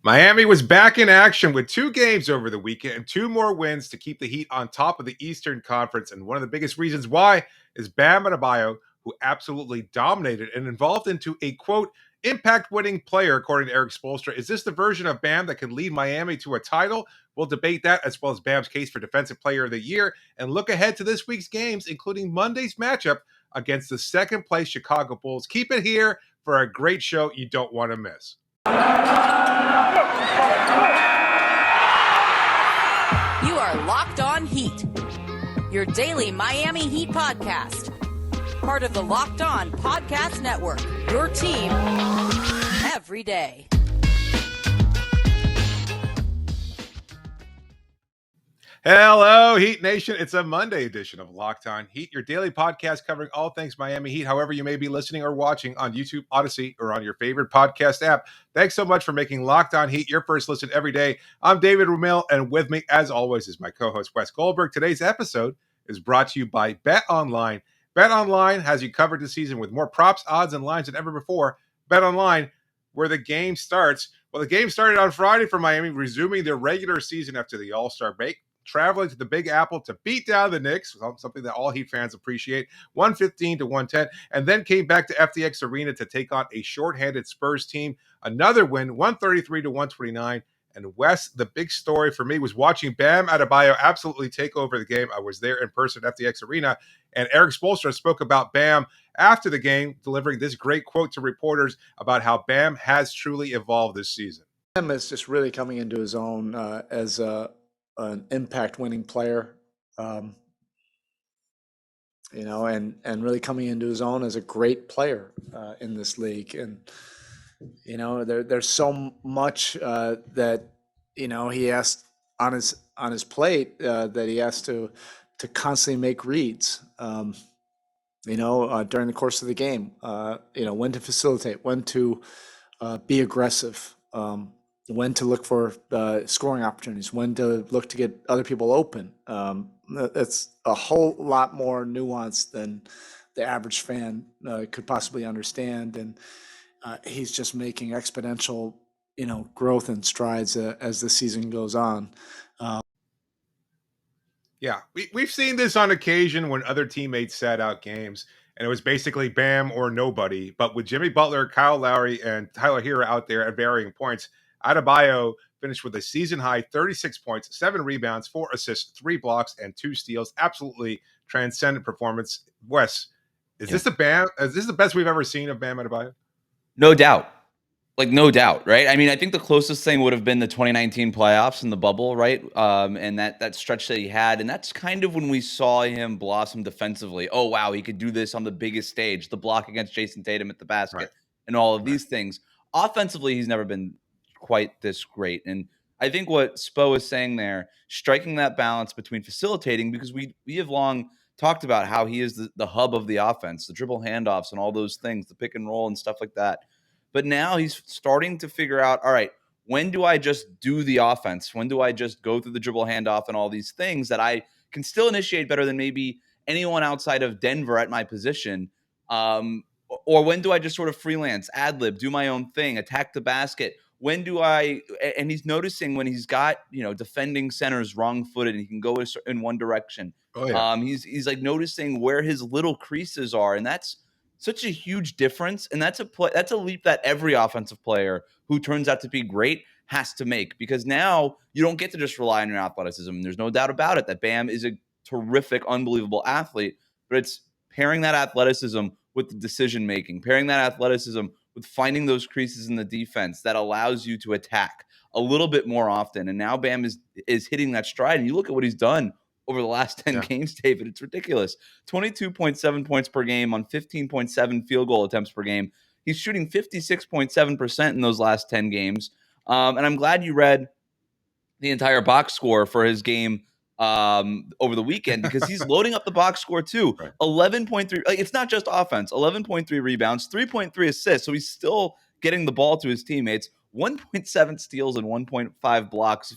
Miami was back in action with 2 games over the weekend and 2 more wins to keep the Heat on top of the Eastern Conference. And one of the biggest reasons why is Bam Adebayo, who absolutely dominated and evolved into a quote impact-winning player, according to Eric Spoelstra. Is this the version of Bam that could lead Miami to a title? We'll debate that as well as Bam's case for Defensive Player of the Year and look ahead to this week's games, including Monday's matchup against the second-place Chicago Bulls. Keep it here for a great show you don't want to miss. You are Locked On Heat, your daily Miami Heat podcast. Part of the Locked On Podcast Network, your team every day. Hello, Heat Nation. It's a Monday edition of Locked On Heat, your daily podcast covering all things Miami Heat, however you may be listening or watching on YouTube, Odyssey, or on your favorite podcast app. Thanks so much for making Locked On Heat your first listen every day. I'm David Ramil, and with me, as always, is my co-host, Wes Goldberg. Today's episode is brought to you by Betonline. Betonline has you covered this season with more props, odds, and lines than ever before. Betonline, where the game starts. Well, the game started on Friday for Miami, resuming their regular season after the All-Star break, traveling to the Big Apple to beat down the Knicks, something that all Heat fans appreciate, 115-110, and then came back to FTX Arena to take on a shorthanded Spurs team. Another win, 133-129. And Wes, the big story for me was watching Bam Adebayo absolutely take over the game. I was there in person at FTX Arena, and Eric Spoelstra spoke about Bam after the game, delivering this great quote to reporters about how Bam has truly evolved this season. Bam is just really coming into his own as an impact-winning player, and really coming into his own as a great player in this league. And there's so much that he has on his plate that he has to constantly make reads. During the course of the game, when to facilitate, when to be aggressive. When to look for scoring opportunities, when to look to get other people open. It's a whole lot more nuanced than the average fan could possibly understand. And he's just making exponential, growth and strides as the season goes on. Yeah, we've seen this on occasion when other teammates sat out games, and it was basically Bam or nobody. But with Jimmy Butler, Kyle Lowry, and Tyler Herro out there at varying points, Adebayo finished with a season-high 36 points, 7 rebounds, 4 assists, 3 blocks, and 2 steals. Absolutely transcendent performance. Wes, is this the best we've ever seen of Bam Adebayo? No doubt. No doubt, right? I mean, I think the closest thing would have been the 2019 playoffs in the bubble, right? And that stretch that he had. And that's kind of when we saw him blossom defensively. Oh, wow, he could do this on the biggest stage, the block against Jason Tatum at the basket, right, and all of these things. Offensively, he's never been quite this great. And I think what Spo is saying there, striking that balance between facilitating, because we have long talked about how he is the hub of the offense, the dribble handoffs and all those things, the pick and roll and stuff like that. But now he's starting to figure out, all right, when do I just do the offense? When do I just go through the dribble handoff and all these things that I can still initiate better than maybe anyone outside of Denver at my position? Or when do I just sort of freelance, ad-lib, do my own thing, attack the basket? When do I – and he's noticing when he's got, defending centers wrong-footed and he can go in one direction. Oh, yeah. He's like noticing where his little creases are, and that's such a huge difference. And that's a leap that every offensive player who turns out to be great has to make, because now you don't get to just rely on your athleticism. And there's no doubt about it that Bam is a terrific, unbelievable athlete, but it's pairing that athleticism with the decision-making, pairing that athleticism with finding those creases in the defense that allows you to attack a little bit more often. And now Bam is hitting that stride. And you look at what he's done over the last 10 games, David, it's ridiculous. 22.7 points per game on 15.7 field goal attempts per game. He's shooting 56.7% in those last 10 games. And I'm glad you read the entire box score for his game over the weekend, because he's loading up the box score too. Right. 11.3. It's not just offense. 11.3 rebounds, 3.3 assists. So he's still getting the ball to his teammates. 1.7 steals and 1.5 blocks.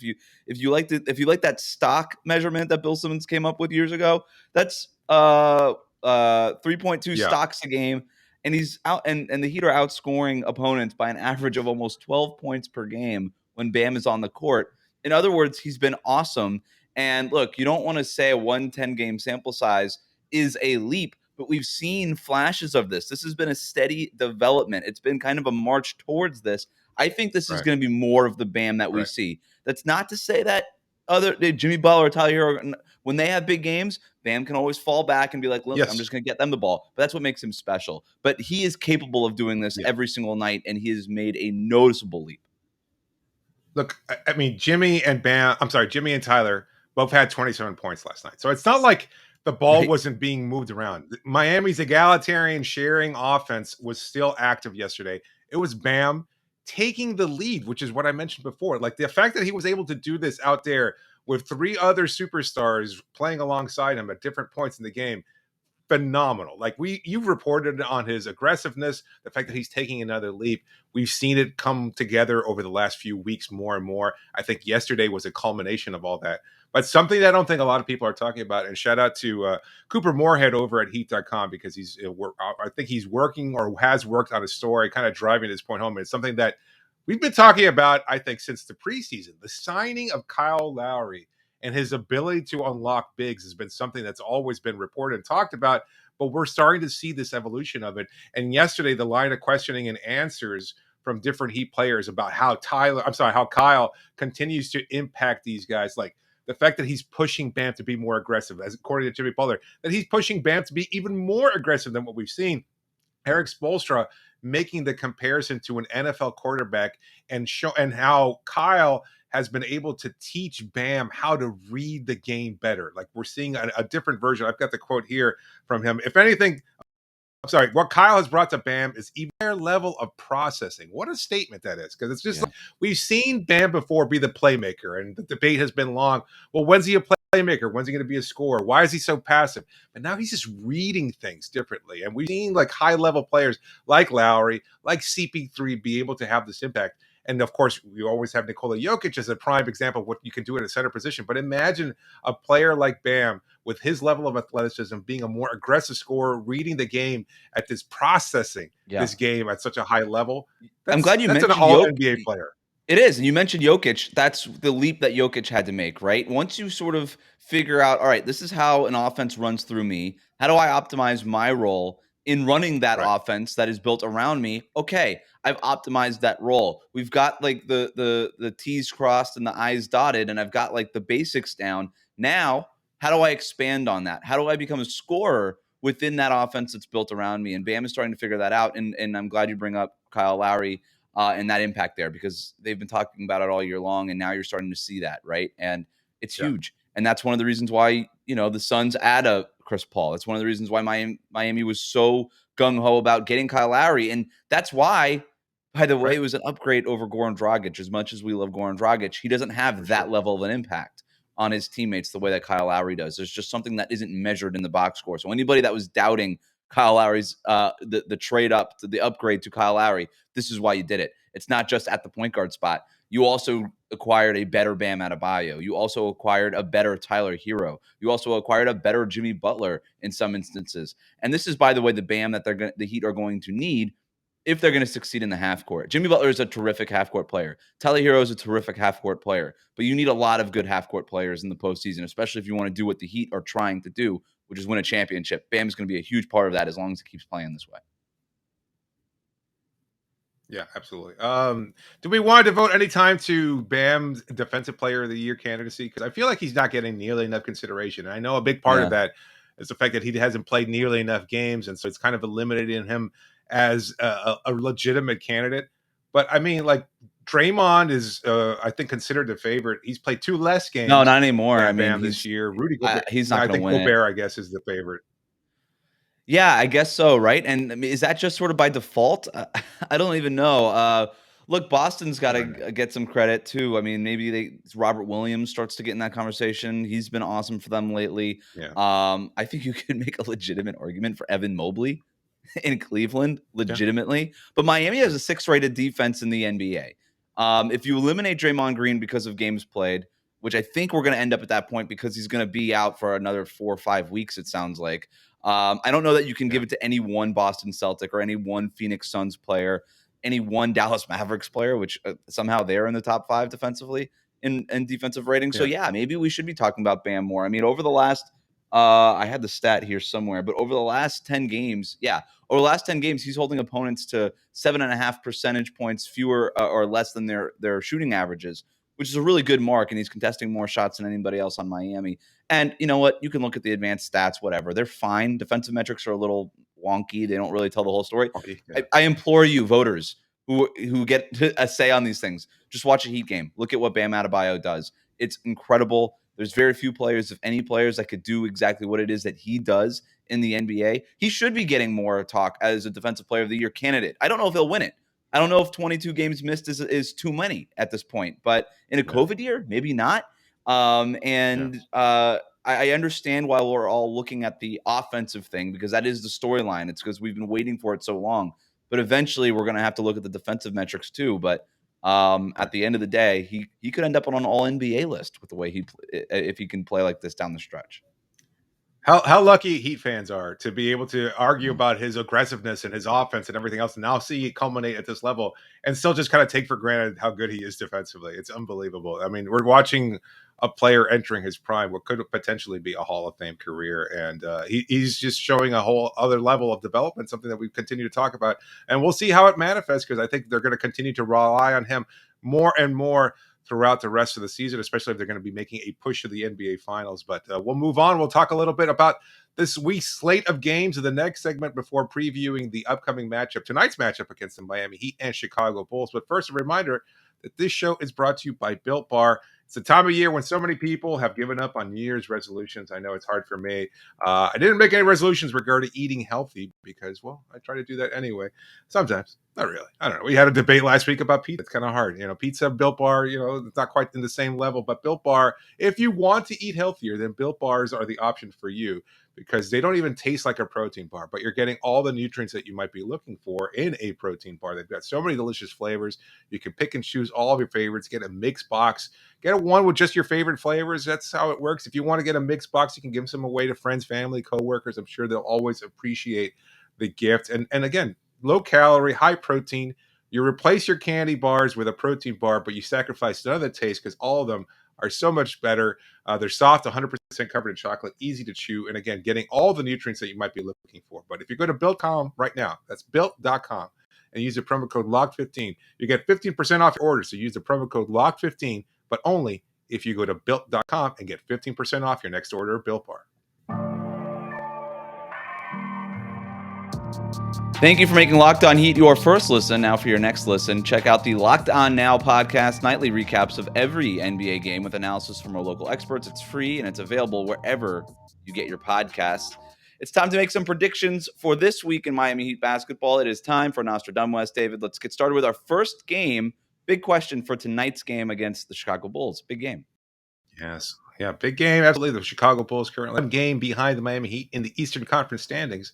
If you like that stock measurement that Bill Simmons came up with years ago, that's 3.2 stocks a game. And he's out, and the Heat are outscoring opponents by an average of almost 12 points per game when Bam is on the court. In other words, he's been awesome. And look, you don't want to say a 110 game sample size is a leap, but we've seen flashes of this. This has been a steady development. It's been kind of a march towards this. I think this is going to be more of the Bam that we see. That's not to say that Jimmy Butler or Tyler Herro, when they have big games, Bam can always fall back and be like, look, I'm just going to get them the ball. But that's what makes him special. But he is capable of doing this every single night, and he has made a noticeable leap. Look, I mean, Jimmy and Tyler both had 27 points last night. So it's not like the ball wasn't being moved around. Miami's egalitarian sharing offense was still active yesterday. It was Bam taking the lead, which is what I mentioned before. Like the fact that he was able to do this out there with 3 other superstars playing alongside him at different points in the game, phenomenal. Like you've reported on his aggressiveness, the fact that he's taking another leap. We've seen it come together over the last few weeks more and more. I think yesterday was a culmination of all that. But something that I don't think a lot of people are talking about, and shout out to Cooper Moorhead over at Heat.com, because I think he's working or has worked on a story kind of driving this point home. And it's something that we've been talking about, I think, since the preseason. The signing of Kyle Lowry and his ability to unlock bigs has been something that's always been reported and talked about, but we're starting to see this evolution of it. And yesterday, the line of questioning and answers from different Heat players about how Kyle continues to impact these guys, like the fact that he's pushing Bam to be more aggressive, as according to Jimmy Butler, that he's pushing Bam to be even more aggressive than what we've seen. Eric Spoelstra making the comparison to an NFL quarterback and how Kyle has been able to teach Bam how to read the game better. Like we're seeing a different version. I've got the quote here from him. If anything, what Kyle has brought to Bam is even higher level of processing. What a statement that is. Because it's just like, we've seen Bam before be the playmaker, and the debate has been long. Well, when's he a playmaker? When's he going to be a scorer? Why is he so passive? But now he's just reading things differently. And we've seen like high level players like Lowry, like CP3 be able to have this impact. And of course, we always have Nikola Jokic as a prime example of what you can do at a center position. But imagine a player like Bam with his level of athleticism being a more aggressive scorer, reading the game at this processing this game at such a high level. I'm glad you mentioned an all NBA player. It is. And you mentioned Jokic. That's the leap that Jokic had to make, right? Once you sort of figure out, all right, this is how an offense runs through me. How do I optimize my role in running that offense that is built around me? Okay, I've optimized that role. We've got like the T's crossed and the I's dotted, and I've got like the basics down. Now, how do I expand on that? How do I become a scorer within that offense that's built around me? And Bam is starting to figure that out. And I'm glad you bring up Kyle Lowry and that impact there, because they've been talking about it all year long, and now you're starting to see that, right? And it's huge. And that's one of the reasons why, the Suns add a Chris Paul. It's one of the reasons why Miami was so gung-ho about getting Kyle Lowry. And that's why, by the way, it was an upgrade over Goran Dragic. As much as we love Goran Dragic, he doesn't have that level of an impact on his teammates the way that Kyle Lowry does. There's just something that isn't measured in the box score. So anybody that was doubting Kyle Lowry's the trade up to the upgrade to Kyle Lowry, this is why you did it. It's not just at the point guard spot. You also acquired a better Bam Adebayo. You also acquired a better Tyler Herro. You also acquired a better Jimmy Butler in some instances. And this is, by the way, the Bam that the Heat are going to need if they're going to succeed in the half court. Jimmy Butler is a terrific half court player. Tyler Herro is a terrific half court player. But you need a lot of good half court players in the postseason, especially if you want to do what the Heat are trying to do, which is win a championship. Bam is going to be a huge part of that as long as he keeps playing this way. Yeah, absolutely. Do we want to devote any time to Bam's Defensive Player of the Year candidacy? Because I feel like he's not getting nearly enough consideration. And I know a big part of that is the fact that he hasn't played nearly enough games, and so it's kind of eliminating him as a legitimate candidate. But I mean, like Draymond is, I think, considered the favorite. He's played 2 less games. No, not anymore. I mean, Bam this year. Rudy Gobert, he's not going to win. Gobert, I guess, is the favorite. Yeah, I guess so, right? And I mean, is that just sort of by default? I don't even know. Look, Boston's got to get some credit too. I mean, maybe Robert Williams starts to get in that conversation. He's been awesome for them lately. Yeah. I think you could make a legitimate argument for Evan Mobley in Cleveland, legitimately. Yeah. But Miami has a 6th-rated defense in the NBA. If you eliminate Draymond Green because of games played, which I think we're going to end up at that point because he's going to be out for another 4 or 5 weeks, it sounds like. I don't know that you can give it to any one Boston Celtic or any one Phoenix Suns player. any one Dallas Mavericks player, which somehow they're in the top 5 defensively in defensive rating. So yeah, maybe we should be talking about Bam more. I mean, over the last, I had the stat here somewhere, but over the last 10 games, he's holding opponents to 7.5 percentage points fewer or less than their shooting averages, which is a really good mark. And he's contesting more shots than anybody else on Miami. And you know what? You can look at the advanced stats, whatever. They're fine. Defensive metrics are a little wonky. They don't really tell the whole story. Okay, yeah. I implore you, voters who get a say on these things, just watch a Heat game. Look at what Bam Adebayo does. It's incredible. There's very few players, if any players, that could do exactly what it is that he does in the NBA. He should be getting more talk as a Defensive Player of the Year candidate. I don't know if he'll win it. I don't know if 22 games missed is too many at this point, but in a COVID year, maybe not. I understand why we're all looking at the offensive thing, because that is the storyline. It's because we've been waiting for it so long. But eventually, we're going to have to look at the defensive metrics too. But at the end of the day, he could end up on an All NBA list with the way if he can play like this down the stretch. How lucky Heat fans are to be able to argue about his aggressiveness and his offense and everything else, and now see it culminate at this level, and still just kind of take for granted how good he is defensively. It's unbelievable. I mean, we're watching a player entering his prime, what could potentially be a Hall of Fame career, and he's just showing a whole other level of development, something that we continue to talk about, and we'll see how it manifests, because I think they're going to continue to rely on him more and more throughout the rest of the season, especially if they're going to be making a push to the NBA Finals. But we'll move on. We'll talk a little bit about this week's slate of games in the next segment before previewing the upcoming matchup, tonight's matchup against the Miami Heat and Chicago Bulls. But first, a reminder that this show is brought to you by Built Bar. It's the time of year when so many people have given up on New Year's resolutions. I know it's hard for me. I didn't make any resolutions regarding eating healthy because, well, I try to do that anyway. Sometimes. Not really. I don't know. We had a debate last week about pizza. It's kind of hard. Pizza, Built Bar, it's not quite in the same level. But Built Bar, if you want to eat healthier, then Built Bars are the option for you, because they don't even taste like a protein bar, but you're getting all the nutrients that you might be looking for in a protein bar. They've got so many delicious flavors. You can pick and choose all of your favorites. Get a mixed box. Get one with just your favorite flavors. That's how it works. If you want to get a mixed box, you can give some away to friends, family, coworkers. I'm sure they'll always appreciate the gift. And again, low calorie, high protein. You replace your candy bars with a protein bar, but you sacrifice none of the taste, because all of them are so much better. They're soft, 100% covered in chocolate, easy to chew, and again, getting all the nutrients that you might be looking for. But if you go to Built.com right now, that's Built.com, and use the promo code LOCK15, you get 15% off your order. So use the promo code LOCK15, but only if you go to Built.com and get 15% off your next order of Built Bar. Thank you for making Locked On Heat your first listen. Now for your next listen, check out the Locked On Now podcast, nightly recaps of every NBA game with analysis from our local experts. It's free and it's available wherever you get your podcasts. It's time to make some predictions for this week in Miami Heat basketball. It is time for Nostradamus. David, let's get started with our first game. Big question for tonight's game against the Chicago Bulls. Big game. Yes. Yeah, big game. Absolutely. The Chicago Bulls currently one game behind the Miami Heat in the Eastern Conference standings.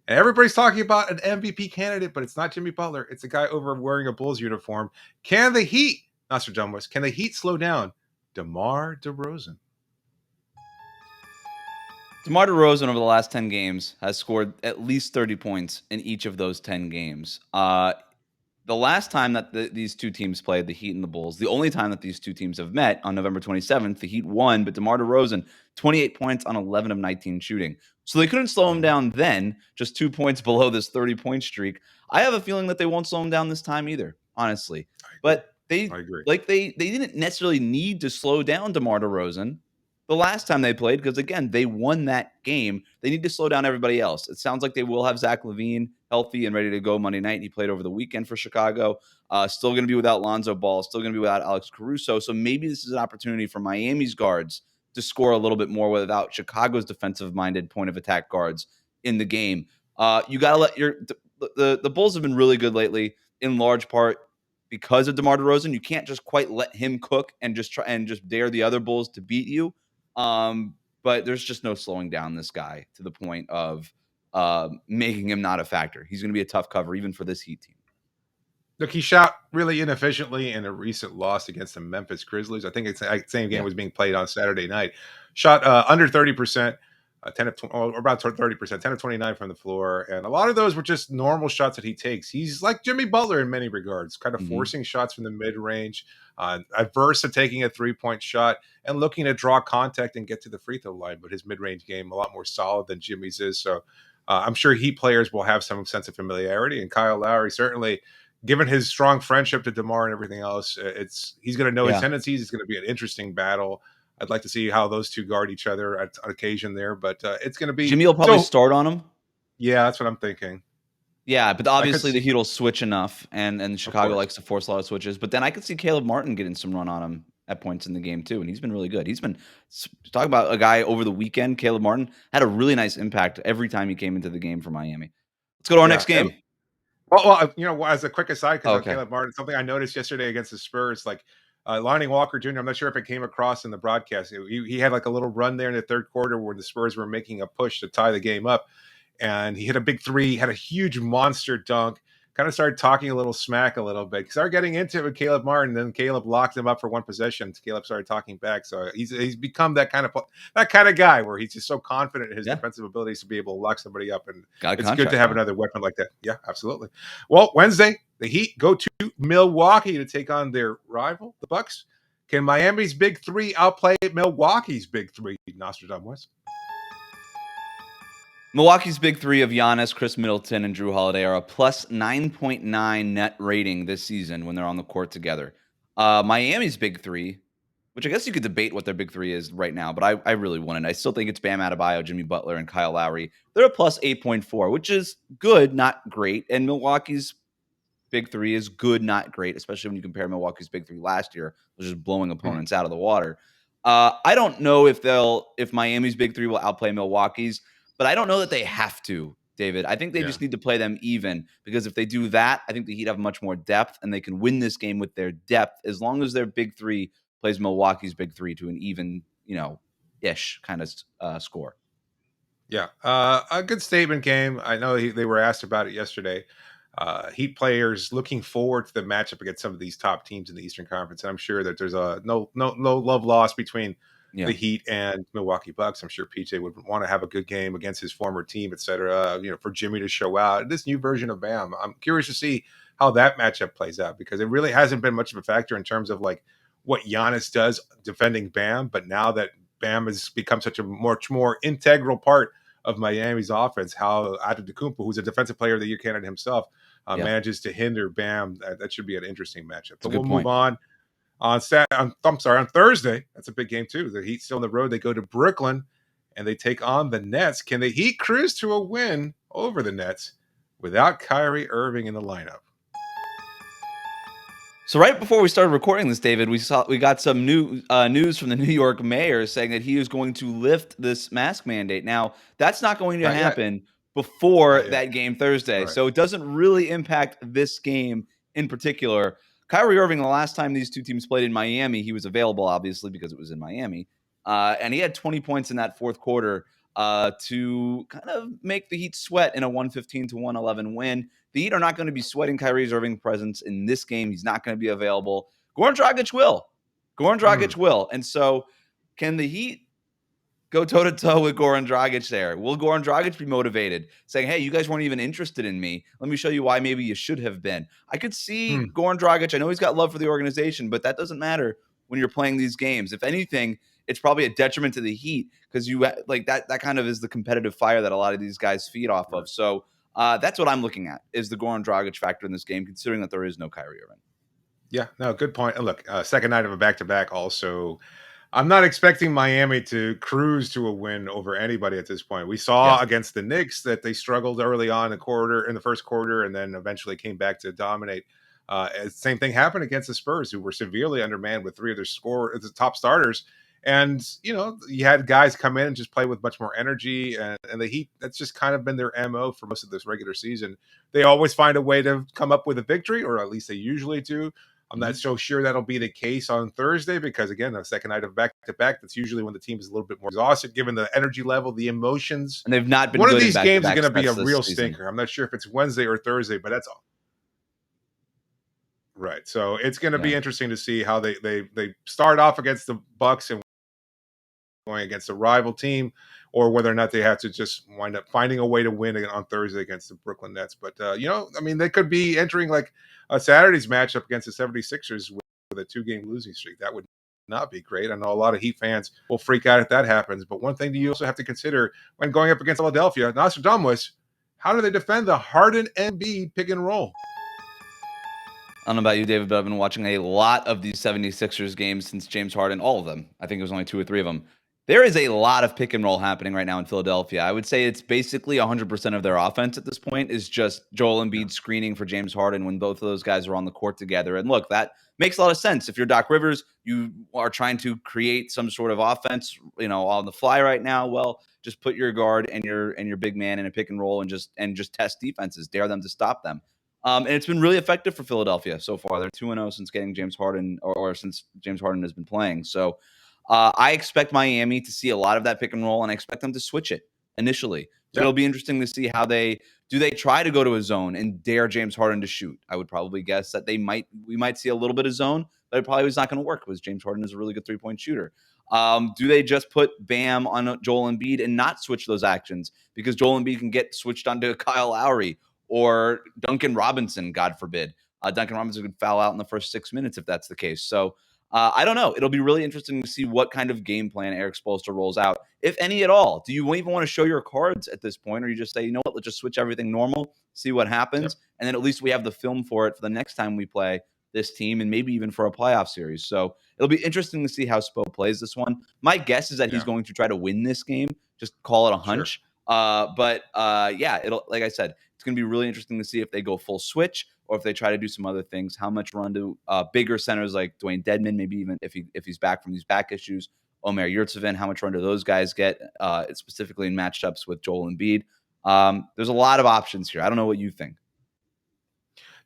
And everybody's talking about an MVP candidate, but it's not Jimmy Butler. It's a guy over wearing a Bulls uniform. Can the Heat, Nostradamus, can the Heat slow down DeMar DeRozan? DeMar DeRozan over the last 10 games has scored at least 30 points in each of those 10 games. The last time that these two teams played, the Heat and the Bulls, the only time that these two teams have met on November 27th, the Heat won, but DeMar DeRozan, 28 points on 11 of 19 shooting. So they couldn't slow him down then, just 2 points below this 30-point streak. I have a feeling that they won't slow him down this time either, honestly. But I agree. They didn't necessarily need to slow down DeMar DeRozan the last time they played, because again, they won that game. They need to slow down everybody else. It sounds like they will have Zach LaVine healthy and ready to go Monday night. He played over the weekend for Chicago. Still going to be without Lonzo Ball. Still going to be without Alex Caruso. So maybe this is an opportunity for Miami's guards to score a little bit more without Chicago's defensive-minded point of attack guards in the game. You got to let the Bulls have been really good lately, in large part because of DeMar DeRozan. You can't just quite let him cook and just dare the other Bulls to beat you. But there's just no slowing down this guy to the point of making him not a factor. He's going to be a tough cover even for this Heat team. Look, he shot really inefficiently in a recent loss against the Memphis Grizzlies. I think it's the same game was being played on Saturday night. Shot under 30%. 10 of 20, or about 30%, 10 of 29 from the floor. And a lot of those were just normal shots that he takes. He's like Jimmy Butler in many regards, kind of forcing shots from the mid range, averse to taking a 3-point shot and looking to draw contact and get to the free throw line. But his mid range game, a lot more solid than Jimmy's is. So I'm sure Heat players will have some sense of familiarity. And Kyle Lowry, certainly, given his strong friendship to DeMar and everything else, he's going to know his tendencies. It's going to be an interesting battle. I'd like to see how those two guard each other on occasion there, but it's going to be Jimmy will probably start on him. Yeah, that's what I'm thinking. Yeah, but obviously the Heat will switch enough, and Chicago likes to force a lot of switches. But then I could see Caleb Martin getting some run on him at points in the game too, and he's been really good. He's been talking about a guy over the weekend. Caleb Martin had a really nice impact every time he came into the game for Miami. Let's go to our next game. Well, as a quick aside, because Caleb Martin, something I noticed yesterday against the Spurs, like Lonnie Walker Jr., I'm not sure if it came across in the broadcast. He had like a little run there in the third quarter where the Spurs were making a push to tie the game up. And he hit a big three, had a huge monster dunk, kind of started talking a little smack a little bit. Started getting into it with Caleb Martin. Then Caleb locked him up for one possession. Caleb started talking back. So he's become that kind of guy where he's just so confident in his defensive abilities to be able to lock somebody up. And it's good to have another weapon like that. Yeah, absolutely. Well, Wednesday, the Heat go to Milwaukee to take on their rival, the Bucks. Can Miami's big three outplay Milwaukee's big three, Nostradamus? Milwaukee's big three of Giannis, Chris Middleton, and Drew Holiday are a plus 9.9 net rating this season when they're on the court together. Miami's big three, which I guess you could debate what their big three is right now, but I really wouldn't. I still think it's Bam Adebayo, Jimmy Butler, and Kyle Lowry. They're a plus 8.4, which is good, not great. And Milwaukee's big three is good, not great, especially when you compare Milwaukee's big three last year, which is blowing opponents out of the water. I don't know if Miami's big three will outplay Milwaukee's, but I don't know that they have to, David. I think they just need to play them even, because if they do that, I think the Heat have much more depth and they can win this game with their depth as long as their big three plays Milwaukee's big three to an even, ish kind of score. Yeah, a good statement game. I know they were asked about it yesterday. Heat players looking forward to the matchup against some of these top teams in the Eastern Conference. And I'm sure that there's no love lost between the Heat and Milwaukee Bucks. I'm sure PJ would want to have a good game against his former team, et cetera, for Jimmy to show out. This new version of Bam, I'm curious to see how that matchup plays out, because it really hasn't been much of a factor in terms of like what Giannis does defending Bam. But now that Bam has become such a much more integral part of Miami's offense, how Antetokounmpo, who's a defensive player of the year candidate himself, manages to hinder Bam. That should be an interesting matchup. But we'll move on. On Thursday, that's a big game too. The Heat still on the road. They go to Brooklyn and they take on the Nets. Can the Heat cruise to a win over the Nets without Kyrie Irving in the lineup? So right before we started recording this, David, we got some news from the New York mayor saying that he is going to lift this mask mandate. Now, that's not going to happen before that game Thursday. Right. So it doesn't really impact this game in particular. Kyrie Irving, the last time these two teams played in Miami, he was available, obviously, because it was in Miami. And he had 20 points in that fourth quarter to kind of make the Heat sweat in a 115-111 win. The Heat are not going to be sweating Kyrie Irving's presence in this game. He's not going to be available. Goran Dragic will. And so can the Heat go toe-to-toe with Goran Dragic there? Will Goran Dragic be motivated, saying, hey, you guys weren't even interested in me. Let me show you why maybe you should have been. I could see Goran Dragic. I know he's got love for the organization, but that doesn't matter when you're playing these games. If anything, it's probably a detriment to the Heat, because you like that kind of is the competitive fire that a lot of these guys feed off of. So that's what I'm looking at, is the Goran Dragic factor in this game, considering that there is no Kyrie Irving. Yeah, no, good point. And look, second night of a back-to-back also. I'm not expecting Miami to cruise to a win over anybody at this point. We saw against the Knicks that they struggled early on in the first quarter, and then eventually came back to dominate. Same thing happened against the Spurs, who were severely undermanned with three of their top starters. And, you had guys come in and just play with much more energy. And the Heat, that's just kind of been their MO for most of this regular season. They always find a way to come up with a victory, or at least they usually do. I'm not so sure that'll be the case on Thursday, because, again, the second night of back-to-back, that's usually when the team is a little bit more exhausted, given the energy level, the emotions. And they've not been One good of these games is going to be a real season. stinker. I'm not sure if it's Wednesday or Thursday, but that's all. Right. So it's going to be interesting to see how they start off against the Bucks and going against a rival team. or whether or not they have to just wind up finding a way to win on Thursday against the Brooklyn Nets. But, they could be entering like a Saturday's matchup against the 76ers with a 2-game losing streak. That would not be great. I know a lot of Heat fans will freak out if that happens. But one thing that you also have to consider when going up against Philadelphia, Nostradamus, how do they defend the Harden Embiid pick and roll? I don't know about you, David, but I've been watching a lot of these 76ers games since James Harden, all of them. I think it was only 2 or 3 of them. There is a lot of pick and roll happening right now in Philadelphia. I would say it's basically 100% of their offense at this point is just Joel Embiid screening for James Harden when both of those guys are on the court together. And look, that makes a lot of sense. If you're Doc Rivers, you are trying to create some sort of offense, on the fly right now. Well, just put your guard and your big man in a pick and roll and just test defenses, dare them to stop them. And it's been really effective for Philadelphia so far. They're 2-0 since getting James Harden or since James Harden has been playing. So I expect Miami to see a lot of that pick and roll, and I expect them to switch it initially. So it'll be interesting to see how they try to go to a zone and dare James Harden to shoot. I would probably guess that we might see a little bit of zone, but it probably was not going to work because James Harden is a really good 3-point shooter. Do they just put Bam on Joel Embiid and not switch those actions because Joel Embiid can get switched onto Kyle Lowry or Duncan Robinson, God forbid? Duncan Robinson could foul out in the first 6 minutes if that's the case. So I don't know. It'll be really interesting to see what kind of game plan Eric Spoelstra rolls out, if any at all. Do you even want to show your cards at this point, or you just say, you know what, let's just switch everything normal, see what happens, and then at least we have the film for it for the next time we play this team and maybe even for a playoff series. So it'll be interesting to see how Spo plays this one. My guess is that he's going to try to win this game, just call it a hunch. But it'll, like I said, it's going to be really interesting to see if they go full switch or if they try to do some other things. How much run do bigger centers like Dwayne Dedmon, maybe even if he's back from these back issues, Omer Yurtseven, how much run do those guys get, specifically in matchups with Joel Embiid? There's a lot of options here. I don't know what you think.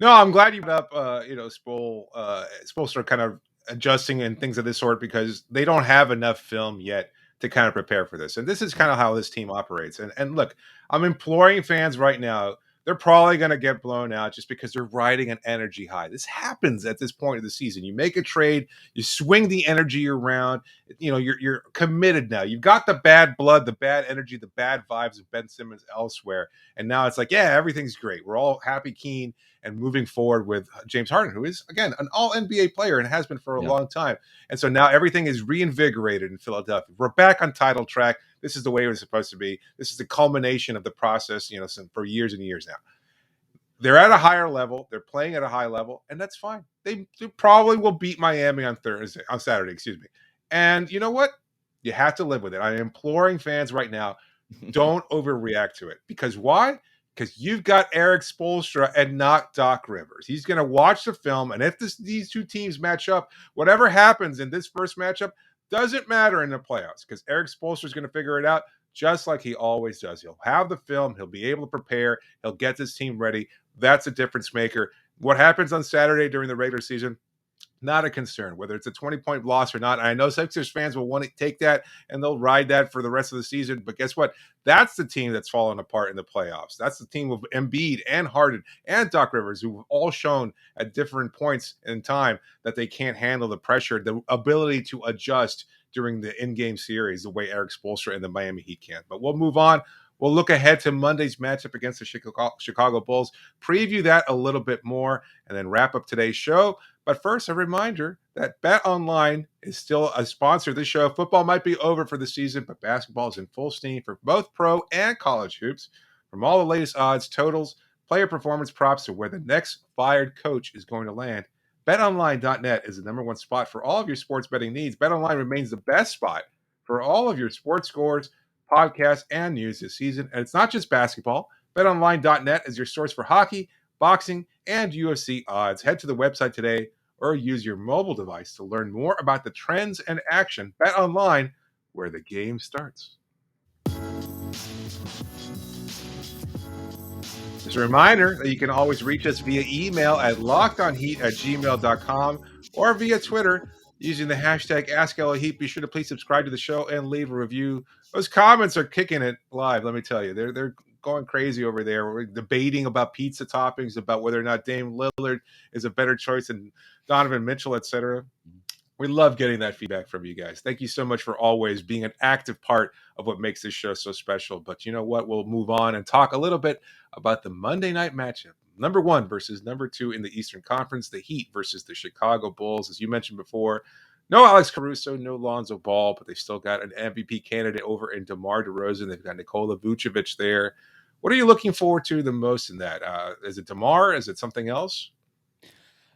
No, I'm glad you brought up, Spoelstra kind of adjusting and things of this sort because they don't have enough film yet to kind of prepare for this. And this is kind of how this team operates. And look, I'm imploring fans right now. They're probably going to get blown out just because they're riding an energy high. This happens at this point of the season. You make a trade, you swing the energy around. You're committed now. You've got the bad blood, the bad energy, the bad vibes of Ben Simmons elsewhere. And now it's like, yeah, everything's great. We're all happy, keen, and moving forward with James Harden, who is, again, an all-NBA player and has been for a long time. And so now everything is reinvigorated in Philadelphia. We're back on title track. This is the way it was supposed to be. This is the culmination of the process, for years and years now. They're at a higher level. They're playing at a high level, and that's fine. They probably will beat Miami on Saturday. And you know what? You have to live with it. I'm imploring fans right now, don't overreact to it. Because why? Because you've got Eric Spoelstra and not Doc Rivers. He's going to watch the film, and if these two teams match up, whatever happens in this first matchup doesn't matter in the playoffs because Eric Spoelstra is going to figure it out just like he always does. He'll have the film. He'll be able to prepare. He'll get this team ready. That's a difference maker. What happens on Saturday during the regular season, not a concern, whether it's a 20-point loss or not. I know Sixers fans will want to take that and they'll ride that for the rest of the season. But guess what? That's the team that's fallen apart in the playoffs. That's the team of Embiid and Harden and Doc Rivers, who've all shown at different points in time that they can't handle the pressure, the ability to adjust during the in-game series the way Eric Spoelstra and the Miami Heat can. But we'll move on. We'll look ahead to Monday's matchup against the Chicago Bulls, preview that a little bit more, and then wrap up today's show. But first, a reminder that Betonline is still a sponsor of the show. Football might be over for the season, but basketball is in full steam for both pro and college hoops. From all the latest odds, totals, player performance props to where the next fired coach is going to land, BetOnline.net is the number one spot for all of your sports betting needs. BetOnline remains the best spot for all of your sports scores, podcasts, and news this season. And it's not just basketball. BetOnline.net is your source for hockey, boxing, and UFC odds. Head to the website today or use your mobile device to learn more about the trends and action. BetOnline, where the game starts. Just a reminder that you can always reach us via email at lockedonheat@gmail.com or via Twitter using the hashtag AskLOHeat. Be sure to please subscribe to the show and leave a review. Those comments are kicking it live, let me tell you. They're going crazy over there. We're debating about pizza toppings, about whether or not Dame Lillard is a better choice than Donovan Mitchell, etc. We love getting that feedback from you guys. Thank you so much for always being an active part of what makes this show so special. But you know what? We'll move on and talk a little bit about the Monday night matchup. Number 1 versus number 2 in the Eastern Conference, the Heat versus the Chicago Bulls. As you mentioned before, no Alex Caruso, no Lonzo Ball, but they still got an MVP candidate over in DeMar DeRozan. They've got Nikola Vucevic there. What are you looking forward to the most in that? Is it DeMar? Is it something else?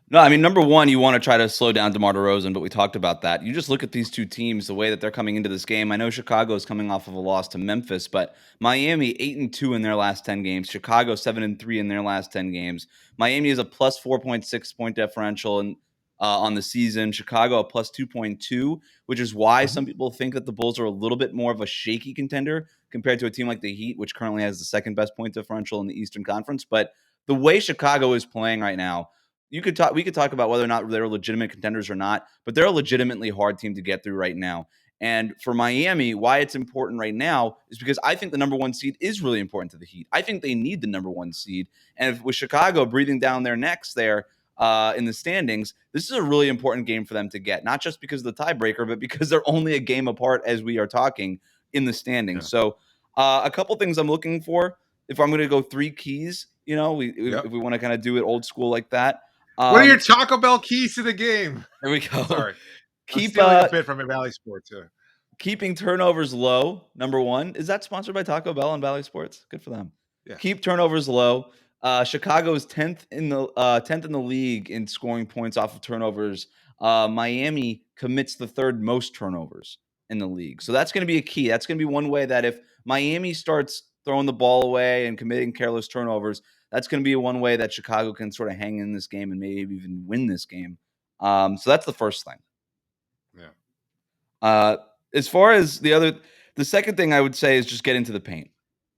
No, I mean, number one, you want to try to slow down DeMar DeRozan, but we talked about that. You just look at these two teams, the way that they're coming into this game. I know Chicago is coming off of a loss to Memphis, but Miami 8-2 in their last 10 games. Chicago 7-3 in their last 10 games. Miami is a plus 4.6 point differential on the season. Chicago a plus 2.2, which is why some people think that the Bulls are a little bit more of a shaky contender compared to a team like the Heat, which currently has the second best point differential in the Eastern Conference. But the way Chicago is playing right now, we could talk about whether or not they're legitimate contenders or not, but they're a legitimately hard team to get through right now. And for Miami, why it's important right now is because I think the number 1 seed is really important to the Heat. I think they need the number 1 seed. And with Chicago breathing down their necks there in the standings, this is a really important game for them to get, not just because of the tiebreaker, but because they're only a game apart as we are talking in the standings. Yeah. So a couple things I'm looking for, if I'm going to go 3 keys, if we want to kind of do it old school like that. What are your Taco Bell keys to the game? There we go. Sorry. I'm Keep stealing a bit from Valley Sports. keeping turnovers low. Number 1. Is that sponsored by Taco Bell and Valley Sports? Good for them. Yeah. Keep turnovers low. Chicago is 10th in the league in scoring points off of turnovers. Miami commits the 3rd most turnovers in the league. So that's going to be a key. That's going to be one way that if Miami starts throwing the ball away and committing careless turnovers, that's going to be one way that Chicago can sort of hang in this game and maybe even win this game. So that's the first thing. Yeah. As far as the second thing I would say is just get into the paint.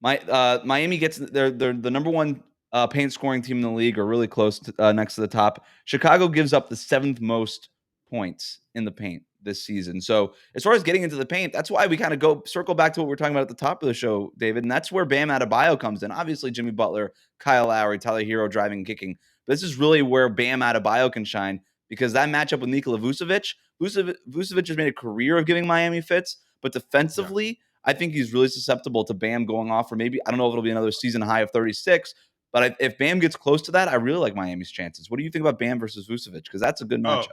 Miami gets they're the number 1 paint scoring team in the league, or really close to, next to the top. Chicago gives up the 7th most points in the paint this season. So as far as getting into the paint, that's why we kind of circle back to what we were talking about at the top of the show, David, and that's where Bam Adebayo comes in. Obviously, Jimmy Butler, Kyle Lowry, Tyler Herro driving and kicking. But this is really where Bam Adebayo can shine, because that matchup with Nikola Vucevic has made a career of giving Miami fits, but defensively, I think he's really susceptible to Bam going off for maybe, I don't know if it'll be another season high of 36, but if Bam gets close to that, I really like Miami's chances. What do you think about Bam versus Vucevic? Because that's a good matchup.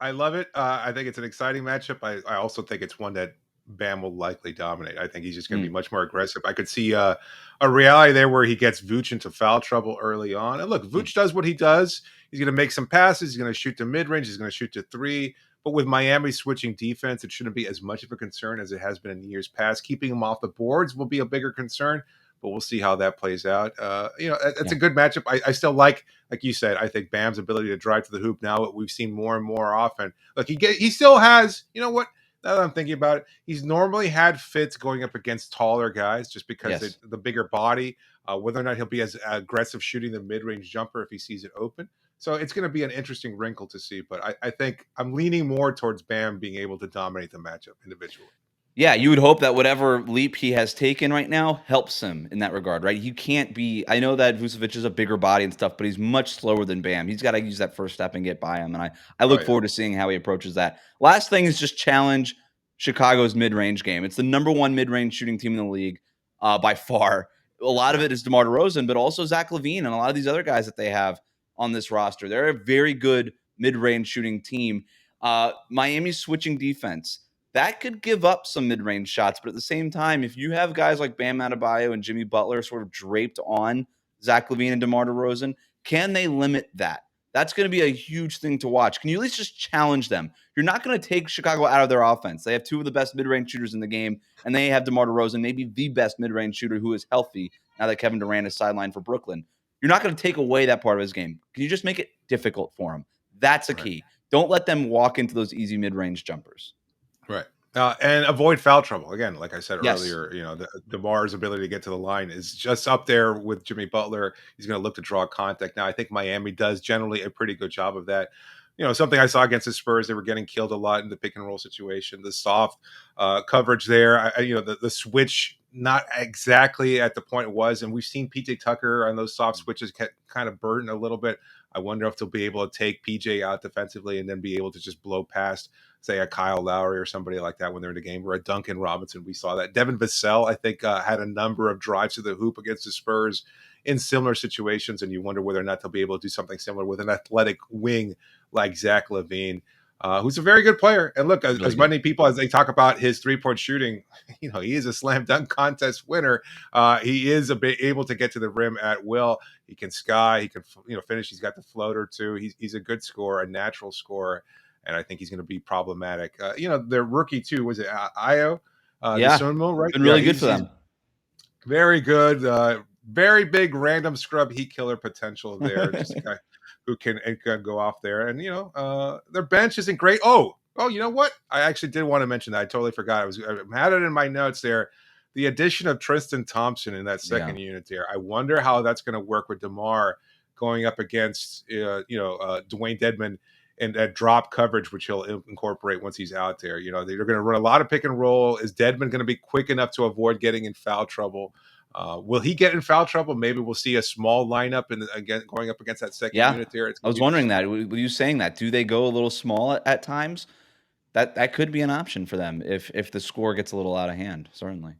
I love it. I think it's an exciting matchup. I also think it's one that Bam will likely dominate. I think he's just going to be much more aggressive. I could see a reality there where he gets Vooch into foul trouble early on. And look, Vooch does what he does. He's going to make some passes. He's going to shoot to mid-range. He's going to shoot to 3. But with Miami switching defense, it shouldn't be as much of a concern as it has been in years past. Keeping him off the boards will be a bigger concern, but we'll see how that plays out. It's a good matchup. I still like you said, I think Bam's ability to drive to the hoop now, what we've seen more and more often. Look, he still has, you know what? Now that I'm thinking about it, he's normally had fits going up against taller guys just because the bigger body, whether or not he'll be as aggressive shooting the mid-range jumper if he sees it open. So it's going to be an interesting wrinkle to see, but I think I'm leaning more towards Bam being able to dominate the matchup individually. Yeah, you would hope that whatever leap he has taken right now helps him in that regard, right? You can't be – I know that Vucevic is a bigger body and stuff, but he's much slower than Bam. He's got to use that first step and get by him, and I look forward to seeing how he approaches that. Last thing is just challenge Chicago's mid-range game. It's the number 1 mid-range shooting team in the league by far. A lot of it is DeMar DeRozan, but also Zach LaVine and a lot of these other guys that they have on this roster. They're a very good mid-range shooting team. Miami's switching defense – that could give up some mid-range shots, but at the same time, if you have guys like Bam Adebayo and Jimmy Butler sort of draped on Zach LaVine and DeMar DeRozan, can they limit that? That's going to be a huge thing to watch. Can you at least just challenge them? You're not going to take Chicago out of their offense. They have 2 of the best mid-range shooters in the game, and they have DeMar DeRozan, maybe the best mid-range shooter who is healthy now that Kevin Durant is sidelined for Brooklyn. You're not going to take away that part of his game. Can you just make it difficult for him? That's a key. Don't let them walk into those easy mid-range jumpers. Right. And avoid foul trouble. Again, like I said earlier, DeMar's ability to get to the line is just up there with Jimmy Butler. He's going to look to draw contact. Now, I think Miami does generally a pretty good job of that. Something I saw against the Spurs, they were getting killed a lot in the pick and roll situation. The soft coverage there, the switch, not exactly at the point it was. And we've seen PJ Tucker on those soft switches kind of burden a little bit. I wonder if they'll be able to take PJ out defensively and then be able to just blow past, say, a Kyle Lowry or somebody like that when they're in the game, or a Duncan Robinson. We saw that. Devin Vassell, I think, had a number of drives to the hoop against the Spurs in similar situations, and you wonder whether or not they'll be able to do something similar with an athletic wing like Zach LaVine, who's a very good player. And look, as many people as they talk about his three-point shooting, he is a slam dunk contest winner. He is able to get to the rim at will. He can sky. He can finish. He's got the floater too. He's a good scorer, a natural scorer, and I think he's going to be problematic. Their rookie too, was it Io? Yeah, Dosunmu, right? been really good for them. Very good. Very big random scrub heat killer potential there. Just a guy who can go off there. And, their bench isn't great. Oh, you know what? I actually did want to mention that. I totally forgot. I had it in my notes there. The addition of Tristan Thompson in that second unit there. I wonder how that's going to work with DeMar going up against, Dwayne Dedmon and that drop coverage, which he'll incorporate once he's out there. They're going to run a lot of pick and roll. Is Dedmon going to be quick enough to avoid getting in foul trouble? Will he get in foul trouble? Maybe we'll see a small lineup again going up against that second unit there. I was wondering that. Were you saying that? Do they go a little small at times? That could be an option for them if the score gets a little out of hand. Certainly.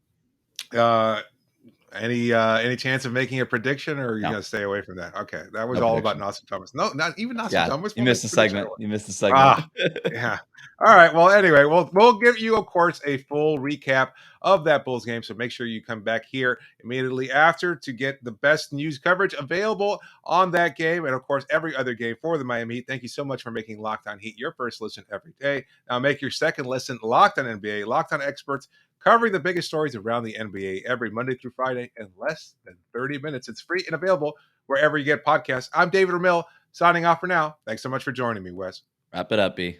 Any chance of making a prediction, or are you going to stay away from that? Okay, that was all about Nostradamus. No, not even Nostradamus. You missed the segment. Yeah. All right. Well, anyway, we'll give you, of course, a full recap of that Bulls game. So make sure you come back here immediately after to get the best news coverage available on that game, and of course every other game for the Miami Heat. Thank you so much for making Locked On Heat your first listen every day. Now make your second listen Locked On NBA. Locked On experts covering the biggest stories around the NBA every Monday through Friday in less than 30 minutes. It's free and available wherever you get podcasts. I'm David Ramil, signing off for now. Thanks so much for joining me, Wes. Wrap it up, B.